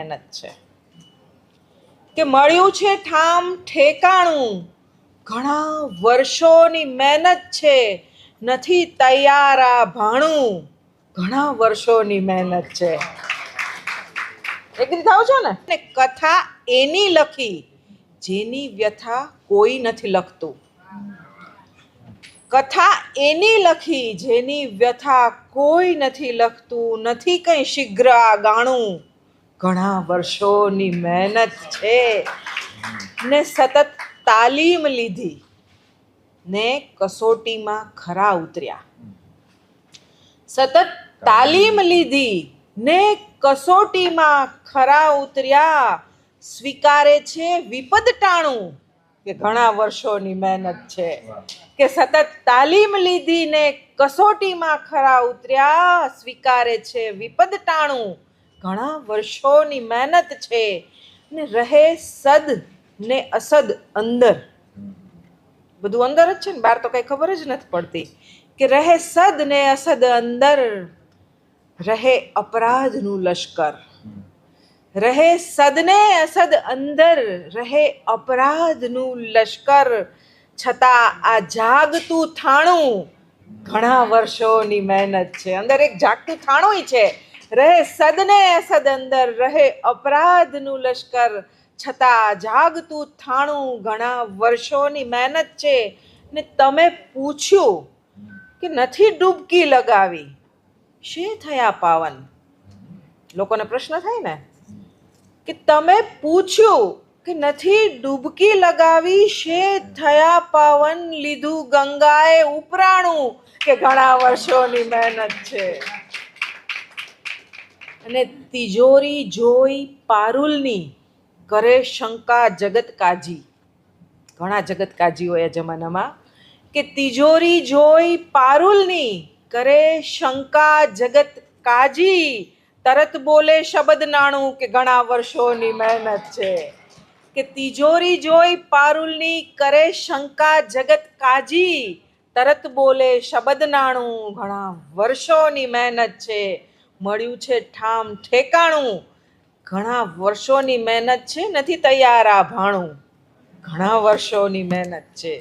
મહેનત છે કે મળ્યું છે ઠામ ઠેકાણું, ઘણા વર્ષોની મહેનત છે, નથી તૈયાર આ ભાણું, ઘણા વર્ષોની મહેનત છે. એગ્રી થાવ છો ને? કથા એની લખી જેની વ્યથા કોઈ નથી લખતું. કથા એની લખી જેની વ્યથા કોઈ નથી લખતું, નથી કંઈ શીઘ્ર આ ગાણું, ઘણા વર્ષોની મહેનત છે ને સતત તાલીમ લીધી ને કસોટીમાં ખરા ઉતર્યા. સતત તાલીમ લીધી ને કસોટીમાં ખરા ઉતર્યા, સ્વીકારે છે વિપદ ટાણું, કે ઘણા વર્ષોની મહેનત છે. કે સતત તાલીમ લીધી ને કસોટીમાં ખરા ઉતર્યા, સ્વીકારે છે વિપદ ટાણું, ઘણા વર્ષોની મહેનત છે ને રહે સદ ને અસદ અંદર. બધું અંદર જ છે ને, બહાર તો કઈ ખબર જ નથી પડતી. કે રહે સદ ને અસદ અંદર, રહે અપરાધનું લશ્કર. રહે સદ ને અસદ અંદર, રહે અપરાધનું લશ્કર, છતાં આ જાગતું થાણું, ઘણા વર્ષોની મહેનત છે. અંદર એક જાગતું થાણું છે. રહે સદ ને અસદ અંદર, રહે અપરાધનું લશ્કર, છતાં જાગતું થાણું, ઘણા વર્ષોની મહેનત છે. ને તમે પૂછ્યું કે નથી ડૂબકી લગાવી, શે થયા પાવન? લોકોને પ્રશ્ન થાય ને કે તમે પૂછ્યું કે નથી ડૂબકી લગાવી, શે થયા પાવન? લીધું ગંગાએ ઉપરાણું, કે ઘણા વર્ષોની મહેનત છે. અને તિજોરી જોઈ પારુલની, કરે શંકા જગત કાજી. ઘણા જગત કાજી હોય આ જમાનામાં. કે તિજોરી જોઈ પારુલની, કરે શંકા જગત કાજી, તરત બોલે શબ્દ નાણું, કે ઘણા વર્ષોની મહેનત છે. કે તિજોરી જોઈ પારુલની, કરે શંકા જગત કાજી, તરત બોલે શબ્દ નાણું, ઘણા વર્ષોની મહેનત છે. મળ્યું છે ઠામ ઠેકાણું, ઘણા વર્ષોની મહેનત છે, નથી તૈયાર આ ભાણું, ઘણા વર્ષોની મહેનત છે.